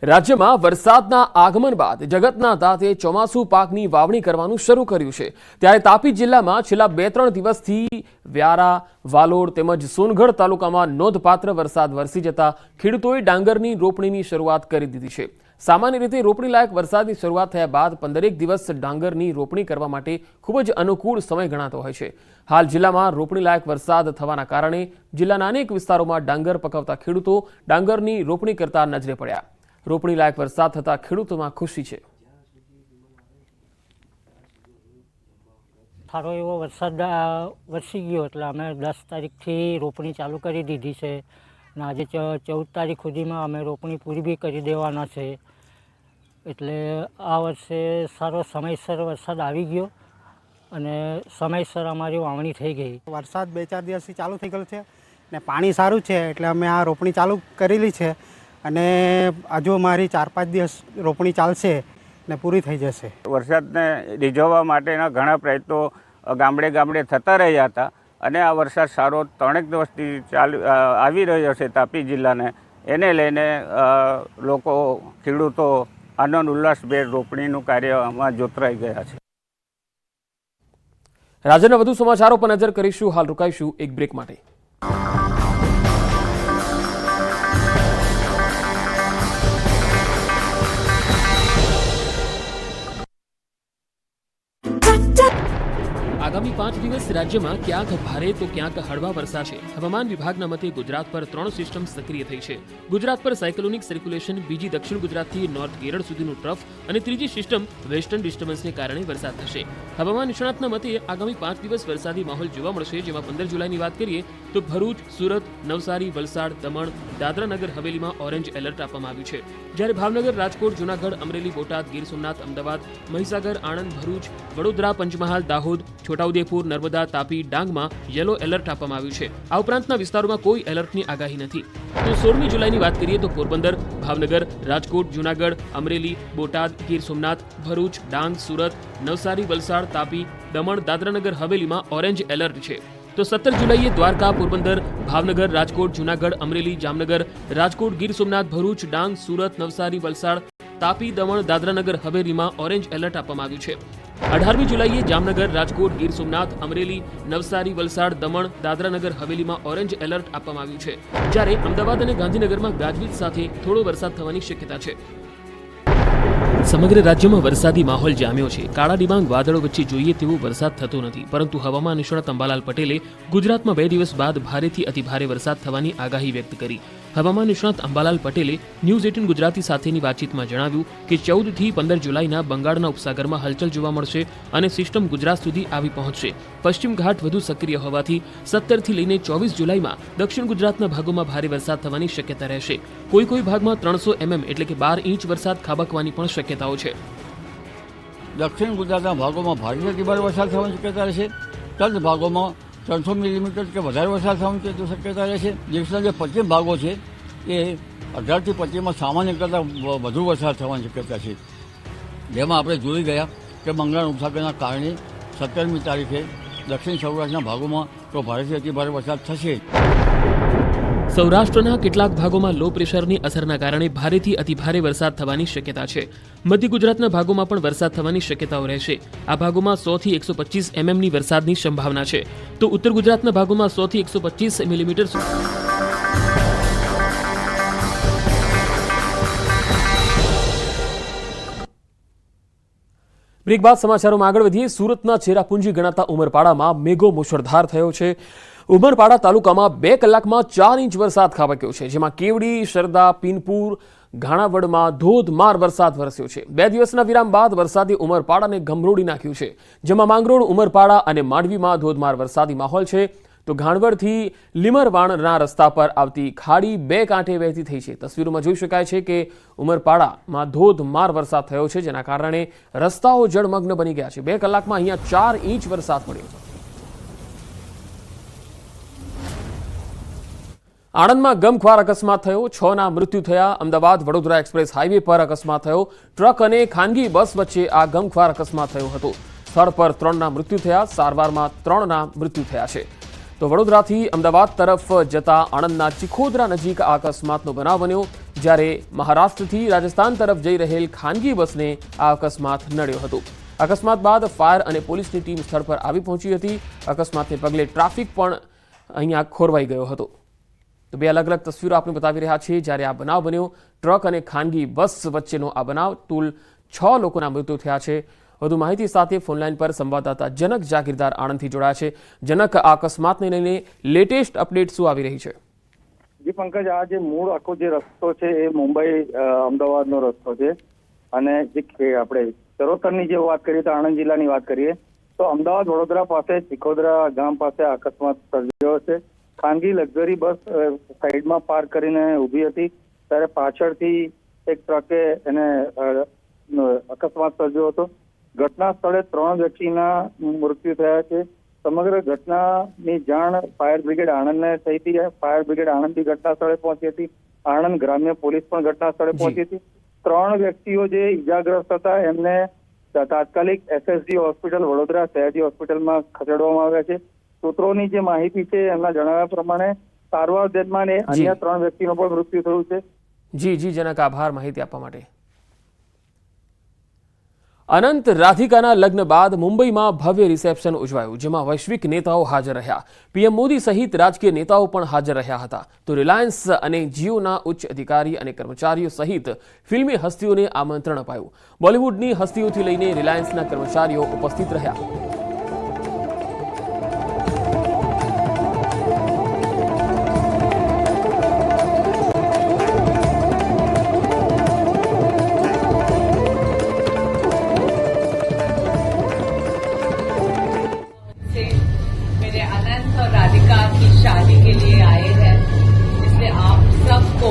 રાજ્યમાં વરસાદના આગમન બાદ જગતના તાતે ચોમાસુ પાકની વાવણી કરવાનું શરૂ કર્યું છે। ત્યારે તાપી જિલ્લામાં છેલ્લા 2-3 દિવસથી વ્યારા, વાલોડ તેમજ સોનગઢ તાલુકામાં નોંધપાત્ર વરસાદ વરસી જતા ખેડૂતોએ ડાંગરની રોપણીની શરૂઆત કરી દીધી છે। સામાન્ય રીતે રોપણી લાયક વરસાદની શરૂઆત થયા બાદ 15 દિવસ ડાંગરની રોપણી કરવા માટે ખૂબ જ અનુકૂળ સમય ગણાતો હોય છે। હાલ જિલ્લામાં રોપણી લાયક વરસાદ થવાના કારણે જિલ્લાના અનેક વિસ્તારોમાં ડાંગર પકવતા ખેડૂતો ડાંગરની રોપણી કરતા નજરે પડ્યા। રોપણી લાયક વરસાદ થતા ખેડૂતોમાં ખુશી છે। સારો એવો વરસાદ વરસી ગયો એટલે અમે 10 તારીખથી રોપણી ચાલુ કરી દીધી છે અને આજે 14 તારીખ સુધીમાં અમે રોપણી પૂરી બી કરી દેવાના છે। એટલે આ વર્ષે સારો સમયસર વરસાદ આવી ગયો અને સમયસર અમારી વાવણી થઈ ગઈ। વરસાદ 2-4 દિવસથી ચાલુ થઈ ગયો છે ને પાણી સારું છે એટલે અમે આ રોપણી ચાલુ કરેલી છે અને હજુ અમારી 4-5 દિવસ રોપણી ચાલશે ને પૂરી થઈ જશે। વરસાદને રીઝવવા માટેના ઘણા પ્રયત્નો ગામડે ગામડે થતા રહ્યા હતા અને આ વરસાદ સારો 3 દિવસથી આવી રહ્યો છે તાપી જિલ્લાને, એને લઈને લોકો ખેડૂતો આનંદ ઉલ્લાસભેર રોપણીનું કાર્યમાં જોતરાઈ ગયા છે। રાજ્યના વધુ સમાચારો પર નજર કરીશું। હાલ રોકાઈશું એક બ્રેક માટે। આગામી 5 દિવસ રાજ્યમાં ક્યાંક ભારે તો ક્યાંક હળવા વરસાશે। હવામાન વિભાગના મતે ગુજરાત પર 3 સિસ્ટમ સક્રિય થઈ છે। ગુજરાત પર સાયક્લોનિક સર્ક્યુલેશન, બીજી દક્ષિણ ગુજરાતથી નોર્થ કેરળ સુધીનું ટ્રફ અને ત્રીજી સિસ્ટમ વેસ્ટર્ન ડિસ્ટર્બન્સને કારણે વરસાદ થશે। હવામાન નિષ્ણાતના મતે આગામી 5 દિવસ વરસાદી માહોલ જોવા મળશે, જેમાં 15 જુલાઈની વાત કરીએ તો ભરૂચ, સુરત, નવસારી, વલસાડ, દમણ, દાદરા નગર હવેલીમાં ઓરેન્જ એલર્ટ આપવામાં આવ્યું છે, જ્યારે ભાવનગર, રાજકોટ, જૂનાગઢ, અમરેલી, બોટાદ, ગીર સોમનાથ, અમદાવાદ, મહીસાગર, આણંદ, ભરૂચ, વડોદરા, પંચમહાલ, દાહોદ, છોટાઉદેપુર, નર્મદા, તાપી, ડાંગમાં યલો એલર્ટ આપવામાં આવ્યું છે। આ ઉપરાંતના વિસ્તારોમાં કોઈ એલર્ટની આગાહી નથી। તો 16મી જુલાઈની વાત કરીએ તો પોરબંદર, ભાવનગર, રાજકોટ, જૂનાગઢ, અમરેલી, બોટાદ, ગીર સોમનાથ, ભરૂચ, ડાંગ, સુરત, નવસારી, વલસાડ, તાપી, દમણ, દાદરાનગર હવેલીમાં ઓરેન્જ એલર્ટ છે। તો 17 જુલાઈએ દ્વારકા, પોરબંદર, ભાવનગર, રાજકોટ, જૂનાગઢ, અમરેલી, જામનગર, રાજકોટ, ગીર સોમનાથ, ભરૂચ, ડાંગ, સુરત, નવસારી, વલસાડ, તાપી, દમણ, દાદરાનગર હવેલીમાં ઓરેન્જ એલર્ટ આપવામાં આવ્યું છે। 18મી જુલાઈએ જામનગર, રાજકોટ, ગીર સોમનાથ, અમરેલી, નવસારી, વલસાડ, દમણ, દાદરાનગર હવેલીમાં ઓરેન્જ એલર્ટ આપવામાં આવ્યું છે, જ્યારે અમદાવાદ અને ગાંધીનગરમાં ગાજવીજ સાથે થોડો વરસાદ થવાની શક્યતા છે। સમગ્ર રાજ્યમાં વરસાદી માહોલ જામ્યો છે। કાળા ડિબાંગ વાદળો વચ્ચે જોઈએ તેવો વરસાદ થતો નથી, પરંતુ હવામાન નિષ્ણાત અંબાલાલ પટેલે ગુજરાતમાં 2 દિવસ બાદ ભારેથી અતિભારે વરસાદ થવાની આગાહી વ્યક્ત કરી। હવામાન નિષ્ણાત અંબાલાલ પટેલે ન્યૂઝ 18 ગુજરાતી સાથેની વાતચીતમાં જણાવ્યું કે 14 થી 15 જુલાઈના બંગાળના ઉપસાગરમાં હલચલ જોવા મળશે અને સિસ્ટમ ગુજરાત સુધી આવી પહોંચશે। પશ્ચિમ ઘાટ વધુ સક્રિય હોવાથી 17 થી લઈને 24 જુલાઈમાં દક્ષિણ ગુજરાતના ભાગોમાં ભારે વરસાદ થવાની શક્યતા રહેશે। કોઈ ભાગમાં 300 mm એટલે કે 12 ઇંચ વરસાદ ખાબકવાની પણ શક્યતાઓ છે। દક્ષિણ ગુજરાતના ભાગોમાં ભારેથી અતિભારે વરસાદ થવાની શક્યતા રહેશે। તદ ભાગોમાં 300 મિલીમીટર કે વધારે વરસાદ થવાની શક્યતા રહેશે। દેશના જે પશ્ચિમ ભાગો છે એ 18 થી 25માં સામાન્ય કરતાં વધુ વરસાદ થવાની શક્યતા છે, જેમાં આપણે જોઈ ગયા કે બંગાળના ઉપસાગરના કારણે 17મી તારીખે દક્ષિણ સૌરાષ્ટ્રના ભાગોમાં તો ભારેથી અતિભારે વરસાદ થશે। સૌરાષ્ટ્રના કેટલાક ભાગોમાં લો પ્રેશરની અસરના કારણે ભારેથી અતિભારે વરસાદ થવાની શક્યતા છે। મધ્ય ગુજરાતના ભાગોમાં પણ વરસાદ થવાની શક્યતાઓ રહેશે। આ ભાગોમાં 100 થી 125 mmની વરસાદની સંભાવના છે, તો ઉત્તર ગુજરાતના ભાગોમાં 100 થી 125 મિલીમીટર બ્રેક બાદ સમાચારોમાં આગળ વધીએ। સુરતના ચેરાપુંજી ગણાતા ઉમરપાડામાં મેઘો મુશળધાર થયો છે। ઉમરપાડા તાલુકામાં 2 કલાકમાં 4 ઇંચ વરસાદ ખાબક્યો છે, જેમાં કેવડી, શરદા, પીનપુર, ઘાણાવડમાં ધોધમાર વરસાદ વરસ્યો છે। 2 દિવસના વિરામ બાદ વરસાદે ઉમરપાડાને ગમરોડી નાખ્યું છે, જેમાં માંગરોળ, ઉમરપાડા અને માંડવીમાં ધોધમાર વરસાદી માહોલ છે। તો ઘાણવડથી લીમરવાણના રસ્તા પર આવતી ખાડી 2 કાંઠે વહેતી થઈ છે। તસવીરોમાં જોઈ શકાય છે કે ઉમરપાડામાં ધોધમાર વરસાદ થયો છે, જેના કારણે રસ્તાઓ જળમગ્ન બની ગયા છે। 2 કલાકમાં અહીંયા 4 ઇંચ વરસાદ પડ્યો છે। આણંદમાં ગમખ્વાર અકસ્માત થયો, 6ના મૃત્યુ થયા। અમદાવાદ વડોદરા એક્સપ્રેસ હાઈવે પર અકસ્માત થયો। ટ્રક અને ખાનગી બસ વચ્ચે આ ગમખ્વાર અકસ્માત થયો હતો। સ્થળ પર 3ના મૃત્યુ થયા, સારવારમાં 3ના મૃત્યુ થયા છે। તો વડોદરાથી અમદાવાદ તરફ જતા આણંદના ચિખોદરા નજીક આ અકસ્માતનો બનાવ બન્યો, જ્યારે મહારાષ્ટ્રથી રાજસ્થાન તરફ જઈ રહેલ ખાનગી બસને આ અકસ્માત નડ્યો હતો. અકસ્માત બાદ ફાયર અને પોલીસની ટીમ સ્થળ પર આવી પહોંચી હતી. અકસ્માતને પગલે ટ્રાફિક પણ અહીંયા ખોરવાઈ ગયો હતો. તો બે અલગ અલગ તસવીરો આપણે બતાવી રહ્યા છીએ. જ્યારે આ બનાવ બન્યો, ટ્રક અને ખાનગી બસ વચ્ચેનો આ બનાવ, કુલ 6 લોકોના મૃત્યુ થયા છે. વધુ માહિતી સાથે ફોનલાઈન પર સંવાદદાતા જનક જાગીરદાર આણંદથી જોડાયા છે. જનક, આ અકસ્માતને લઈને લેટેસ્ટ અપડેટ શું આવી રહી છે? જી પંકજ, આ જે મૂળ આખો જે રસ્તો છે એ મુંબઈ અમદાવાદનો રસ્તો છે. અને જે આપણે ચરોતરની જે વાત કરીએ તો આણંદ જિલ્લાની વાત કરીએ તો અમદાવાદ વડોદરા પાસે ચિખોદરા ગામ પાસે અકસ્માત સર્જાયો છે. ખાનગી લક્ઝરી બસ સાઈડમાં પાર્ક કરીને ઊભી હતી, ત્યારે પાછળથી એક ટ્રકે એને અકસ્માત સર્જ્યો હતો. ઘટના સ્થળે 3 વ્યક્તિના મૃત્યુ થયા છે. સમગ્ર ઘટનાની જાણ ફાયર બ્રિગેડ આણંદને થઈ હતી. ફાયર બ્રિગેડ આણંદથી ઘટના સ્થળે પહોંચી હતી. આણંદ ગ્રામ્ય પોલીસ પણ ઘટના સ્થળે પહોંચી હતી. 3 વ્યક્તિઓ જે ઈજાગ્રસ્ત હતા એમને તાત્કાલિક SSD હોસ્પિટલ વડોદરા સયાજી હોસ્પિટલમાં ખસેડવામાં આવ્યા છે. સૂત્રોની જે માહિતી છે એમના જણાવ્યા પ્રમાણે સારવાર દરમિયાન અન્ય 3 વ્યક્તિનું પણ મૃત્યુ થયું છે. જી જનક, આભાર માહિતી આપવા માટે. અનંત રાધિકાના લગ્ન બાદ મુંબઈમાં ભવ્ય રિસેપ્શન ઉજવાયું, જેમાં વૈશ્વિક નેતાઓ હાજર રહ્યા. પીએમ મોદી સહિત રાજકીય નેતાઓ પણ હાજર રહ્યા હતા. તો રિલાયન્સ અને જીઓના ઉચ્ચ અધિકારી અને કર્મચારીઓ સહિત ફિલ્મી હસ્તીઓને આમંત્રણ અપાયું. બોલિવૂડની હસ્તીઓથી લઈને રિલાયન્સના કર્મચારીઓ ઉપસ્થિત રહ્યા. राधिका की शादी के लिए आए हैं, इसलिए आप सबको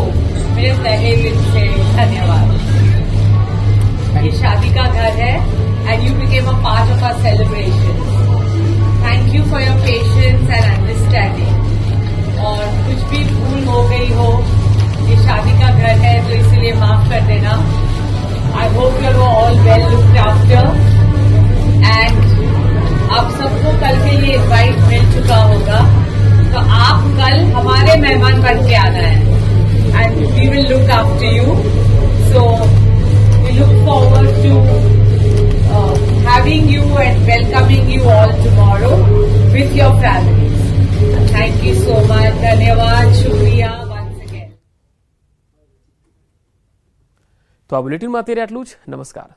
मेरे तहे दिल से धन्यवाद. ये शादी का घर है and you became a part of our celebration. Thank you for your patience and understanding. और कुछ भी भूल हो गई हो, ये शादी का घर है तो इसलिए माफ कर देना. I hope you are all well looked after and आप सबको कल के लिए इनवाइट मिल चुका होगा, तो आप कल हमारे मेहमान बन के आना है and we will look after you. So we look forward to having you and welcoming you all tomorrow with your families. Thank you so much. धन्यवाद, शुक्रिया वंस अगेन. તો આ બુલેટિનમાં અત્યારે આટલું જ. નમસ્કાર.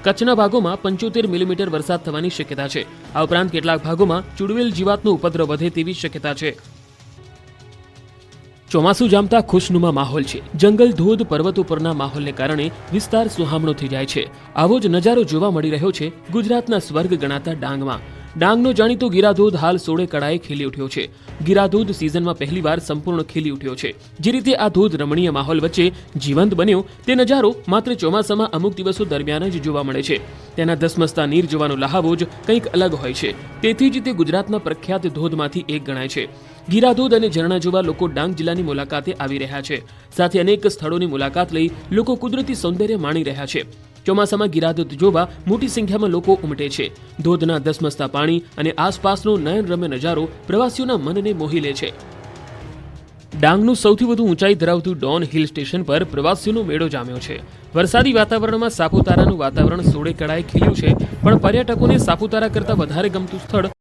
કચ્છના ભાગોમાં 75 મિલીમીટર વરસાદ થવાની શક્યતા છે. આ ઉપરાંત કેટલાક ભાગોમાં ચુડવેલ જીવાતનો ઉપદ્રવ વધે તેવી શક્યતા છે. ચોમાસું જામતા ખુશનુમા માહોલ છે. જંગલ, ધોધ, પર્વતો પરના માહોલને કારણે વિસ્તાર સુહામણો થઈ જાય છે. આવો જ નજારો જોવા મળી રહ્યો છે ગુજરાતના સ્વર્ગ ગણાતા ડાંગમાં. ડાંગનો જાણીતો ગીરાધોધ હાલ 16 કળાએ ખીલી ઉઠ્યો છે. ગીરાધોધ સિઝનમાં પહેલીવાર સંપૂર્ણ ખીલી ઉઠ્યો છે. જે રીતે આ ધોધ રમણીય માહોલ વચ્ચે જીવંત બન્યો, તે નજારો માત્ર ચોમાસામાં અમુક દિવસો દરમિયાન જ જોવા મળે છે. તેના ધસમસતા નીર જોવાનો લહાવો જ કંઈક અલગ હોય છે. તેથી જ તે ગુજરાતના પ્રખ્યાત ધોધમાંથી એક ગણાય છે. ગીરાધોધ અને ઝરણા જોવા લોકો ડાંગ જિલ્લાની મુલાકાતે આવી રહ્યા છે. સાથે અનેક સ્થળોની મુલાકાત લઈ લોકો કુદરતી સૌંદર્ય માણી રહ્યા છે. ચોમાસામાં ગીરાધોધ જોવા મોટી સંખ્યામાં લોકો ઉમટે છે. ધોધના ધસમસતા પાણી અને આસપાસનો નયનરમ્ય નજારો પ્રવાસીઓના મનને મોહી લે છે. ડાંગનું સૌથી વધુ ઊંચાઈ ધરાવતું ડોન હિલ સ્ટેશન પર પ્રવાસીઓનો મેળો જામ્યો છે. વરસાદી વાતાવરણમાં સાપુતારાનું વાતાવરણ 16 કળાએ ખીલ્યું છે, પણ પર્યટકોને સાપુતારા કરતાં વધારે ગમતું સ્થળ